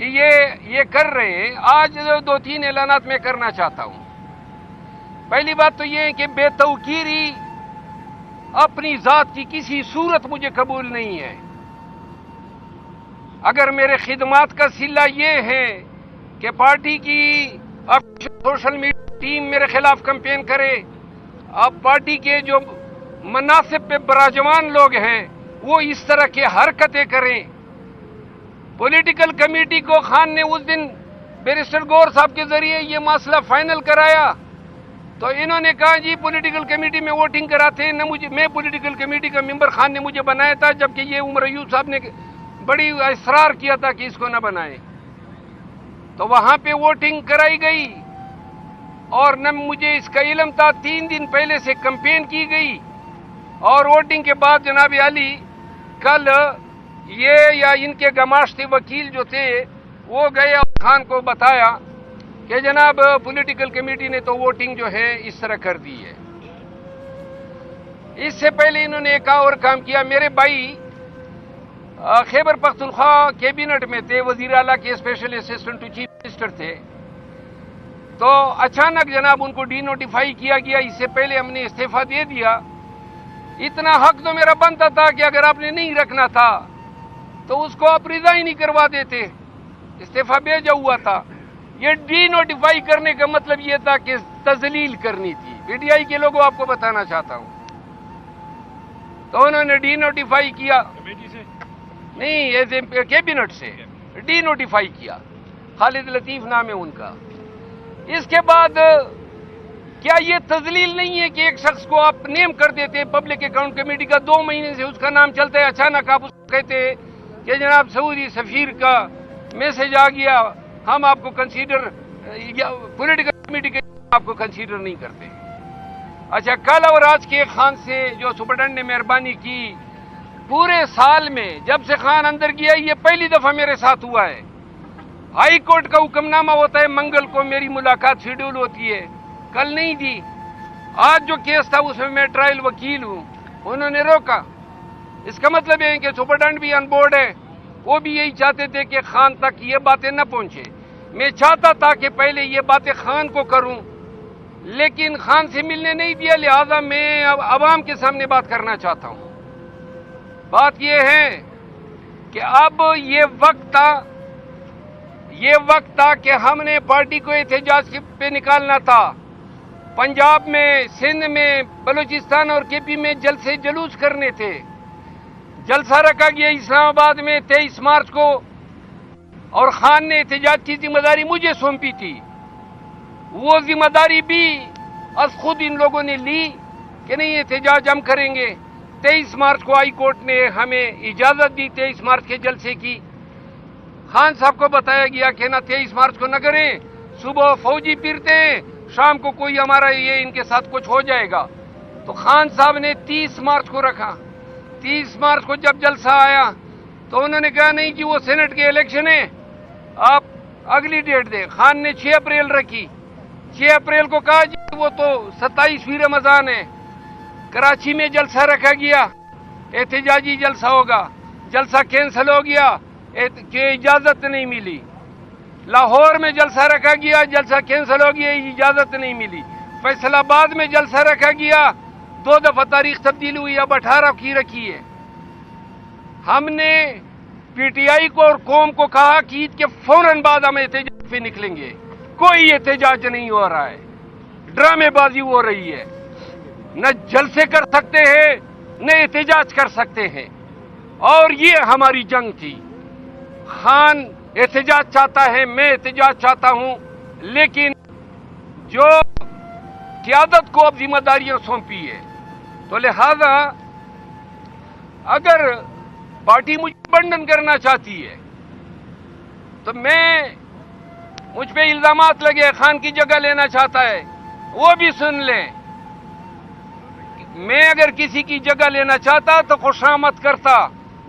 کہ یہ کر رہے ہیں. آج 2-3 اعلانات میں کرنا چاہتا ہوں. پہلی بات تو یہ ہے کہ بے توقیری اپنی ذات کی کسی صورت مجھے قبول نہیں ہے. اگر میرے خدمات کا صلہ یہ ہے کہ پارٹی کی سوشل میڈیا ٹیم میرے خلاف کمپین کرے، اب پارٹی کے جو مناصب پہ براجمان لوگ ہیں وہ اس طرح کی حرکتیں کریں. پولیٹیکل کمیٹی کو خان نے اس دن بیرسٹر گور صاحب کے ذریعے یہ مسئلہ فائنل کرایا تو انہوں نے کہا جی پولیٹیکل کمیٹی میں ووٹنگ کراتے ہیں. میں پولیٹیکل کمیٹی کا ممبر خان نے مجھے بنایا تھا، جبکہ یہ عمر ایوب صاحب نے بڑی اصرار کیا تھا کہ اس کو نہ بنائے. تو وہاں پہ ووٹنگ کرائی گئی اور نہ مجھے اس کا علم تھا. 3 دن پہلے سے کمپین کی گئی اور ووٹنگ کے بعد جناب علی کل یہ یا ان کے گماشتے وکیل جو تھے وہ گئے اور خان کو بتایا کہ جناب پولیٹیکل کمیٹی نے تو ووٹنگ جو ہے اس طرح کر دی ہے. اس سے پہلے انہوں نے ایک اور کام کیا. میرے بھائی خیبر پختونخوا کیبنٹ میں تھے، وزیر اعلیٰ کے special assistant to chief minister تھے. تو اچانک جناب ان کو ڈی نوٹیفائی کیا گیا. اس سے پہلے ہم نے استعفیٰ دے دیا. اتنا حق تو میرا بنتا تھا کہ اگر آپ نے نہیں رکھنا تھا تو اس کو آپ ریزائن نہیں کروا دیتے. استعفیٰ بھیجا ہوا تھا. یہ ڈی نوٹیفائی کرنے کا مطلب یہ تھا کہ تذلیل کرنی تھی. پی ٹی آئی کے لوگوں آپ کو بتانا چاہتا ہوں. تو انہوں نے ڈی نوٹیفائی کیا، نہیں کیبنٹ سے ڈی نوٹیفائی کیا. خالد لطیف نام ہے ان کا. اس کے بعد کیا یہ تذلیل نہیں ہے کہ ایک شخص کو آپ نیم کر دیتے ہیں پبلک اکاؤنٹ کمیٹی کا، 2 مہینے سے اس کا نام چلتا ہے، اچانک آپ اس کو کہتے ہیں کہ جناب سعودی سفیر کا میسج آ گیا، ہم آپ کو کنسیڈر پولیٹیکل کمیٹی کے آپ کو کنسیڈر نہیں کرتے. اچھا، کل اور آج کے خان سے جو سپرڈنٹ نے مہربانی کی، پورے سال میں جب سے خان اندر گیا یہ پہلی دفعہ میرے ساتھ ہوا ہے. ہائی کورٹ کا حکم نامہ ہوتا ہے منگل کو میری ملاقات شیڈول ہوتی ہے، کل نہیں دی. آج جو کیس تھا اس میں میں ٹرائل وکیل ہوں، انہوں نے روکا. اس کا مطلب یہ ہے کہ سپرڈنٹ بھی آن بورڈ ہے. وہ بھی یہی چاہتے تھے کہ خان تک یہ باتیں نہ پہنچے. میں چاہتا تھا کہ پہلے یہ باتیں خان کو کروں، لیکن خان سے ملنے نہیں دیا، لہذا میں اب عوام کے سامنے بات کرنا چاہتا ہوں. بات یہ ہے کہ اب یہ وقت تھا کہ ہم نے پارٹی کو احتجاج پہ نکالنا تھا. پنجاب میں، سندھ میں، بلوچستان اور کے پی میں جلسے جلوس کرنے تھے. جلسہ رکھا گیا اسلام آباد میں 23 مارچ کو اور خان نے احتجاج کی ذمہ داری مجھے سونپی تھی. وہ ذمہ داری بھی از خود ان لوگوں نے لی کہ نہیں احتجاج ہم کریں گے. 23 مارچ کو ہائی کورٹ نے ہمیں اجازت دی 23 مارچ کے جلسے کی. خان صاحب کو بتایا گیا کہ نہ 23 مارچ کو نہ کریں، صبح فوجی پھرتے ہیں، شام کو کوئی ہمارا یہ ان کے ساتھ کچھ ہو جائے گا. تو خان صاحب نے 30 مارچ کو رکھا. 30 مارچ کو جب جلسہ آیا تو انہوں نے کہا نہیں جی وہ سینٹ کے الیکشن ہیں، آپ اگلی ڈیٹ دیں. خان نے 6 اپریل رکھی. 6 اپریل کو کہا جی وہ تو 27ویں رمضان ہے. کراچی میں جلسہ رکھا گیا، احتجاجی جلسہ ہوگا. جلسہ کینسل ہو گیا کہ اجازت نہیں ملی. لاہور میں جلسہ رکھا گیا، جلسہ کینسل ہو گیا، اجازت نہیں ملی. فیصل آباد میں جلسہ رکھا گیا، 2 دفعہ تاریخ تبدیل ہوئی، اب 18 کی رکھی ہے. ہم نے پی ٹی آئی کو اور قوم کو کہا کہ عید کے فوراً بعد ہم احتجاج پہ نکلیں گے. کوئی احتجاج نہیں ہو رہا ہے، ڈرامے بازی ہو رہی ہے. نہ جلسے کر سکتے ہیں نہ احتجاج کر سکتے ہیں. اور یہ ہماری جنگ تھی. خان احتجاج چاہتا ہے، میں احتجاج چاہتا ہوں، لیکن جو قیادت کو اب ذمہ داریاں سونپی ہے تو لہذا اگر پارٹی مجھے بنڈن کرنا چاہتی ہے تو مجھ پہ الزامات لگے خان کی جگہ لینا چاہتا ہے، وہ بھی سن لیں. میں اگر کسی کی جگہ لینا چاہتا تو خوشامد کرتا،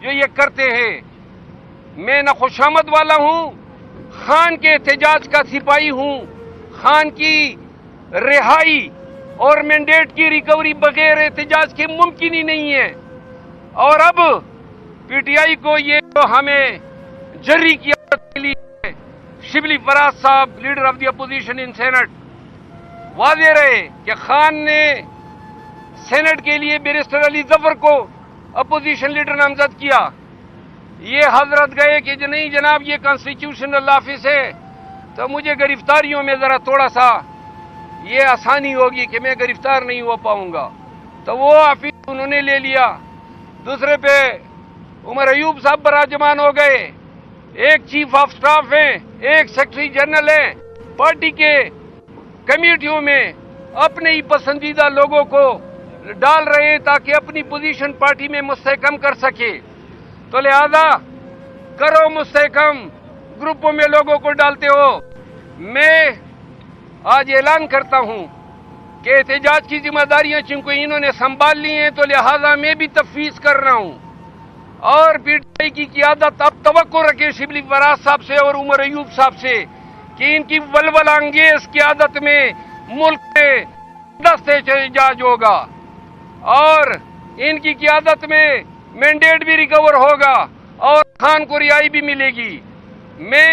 جو یہ کرتے ہیں. میں نہ خوشامد والا ہوں، خان کے احتجاج کا سپاہی ہوں. خان کی رہائی اور مینڈیٹ کی ریکوری بغیر احتجاج کے ممکن ہی نہیں ہے. اور اب پی ٹی آئی کو یہ جو ہمیں جری کی عادت ملی ہے شبلی فراز صاحب leader of the opposition in senate واضح رہے کہ خان نے سینٹ کے لیے بیرسٹر علی ظفر کو اپوزیشن لیڈر نامزد کیا. یہ حضرت گئے کہ نہیں جناب یہ کانسٹیٹیوشنل آفس ہے تو مجھے گرفتاریوں میں ذرا تھوڑا سا یہ آسانی ہوگی کہ میں گرفتار نہیں ہو پاؤں گا، تو وہ آفس انہوں نے لے لیا. دوسرے پہ عمر ایوب صاحب براجمان ہو گئے، ایک چیف آف سٹاف ہیں، ایک سیکرٹری جنرل ہیں، پارٹی کے کمیٹیوں میں اپنے ہی پسندیدہ لوگوں کو ڈال رہے ہیں تاکہ اپنی پوزیشن پارٹی میں مستحکم کر سکے. تو لہذا کرو مستحکم، گروپوں میں لوگوں کو ڈالتے ہو. میں آج اعلان کرتا ہوں کہ احتجاج کی ذمہ داریاں چونکہ انہوں نے سنبھال لی ہیں تو لہذا میں بھی تفویض کر رہا ہوں. اور پی ٹی آئی کی قیادت اب توقع رکھے شبلی فراز صاحب سے اور عمر ایوب صاحب سے کہ ان کی ولولہ انگیز قیادت میں ملک میں دست احتجاج ہوگا اور ان کی قیادت میں مینڈیٹ بھی ریکور ہوگا اور خان کو رہائی بھی ملے گی. میں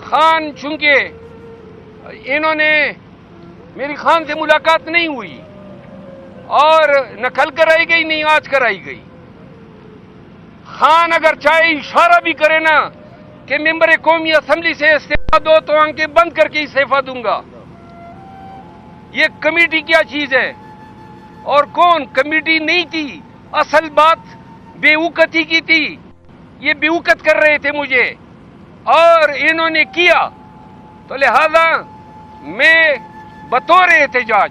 خان چونکہ انہوں نے میری خان سے ملاقات نہیں ہوئی اور نہ کل کرائی گئی نہیں آج کرائی گئی. خان اگر چاہے اشارہ بھی کرے نا کہ ممبر قومی اسمبلی سے استعفیٰ دو تو آنکھیں بند کر کے استعفیٰ دوں گا. یہ کمیٹی کیا چیز ہے اور کون کمیٹی نہیں تھی، اصل بات بے وقتی کی تھی. یہ بے وقت کر رہے تھے مجھے اور انہوں نے کیا، تو لہذا میں بطور احتجاج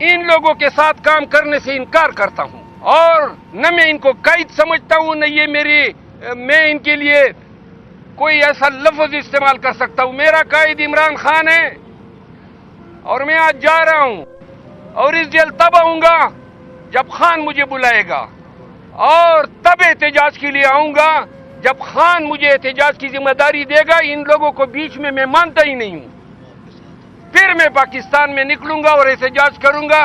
ان لوگوں کے ساتھ کام کرنے سے انکار کرتا ہوں اور نہ میں ان کو قائد سمجھتا ہوں نہ یہ میں ان کے لیے کوئی ایسا لفظ استعمال کر سکتا ہوں. میرا قائد عمران خان ہے اور میں آج جا رہا ہوں اور اس جیل تب آؤں گا جب خان مجھے بلائے گا اور تب احتجاج کے لیے آؤں گا جب خان مجھے احتجاج کی ذمہ داری دے گا. ان لوگوں کو بیچ میں مانتا ہی نہیں ہوں. پھر میں پاکستان میں نکلوں گا اور احتجاج کروں گا.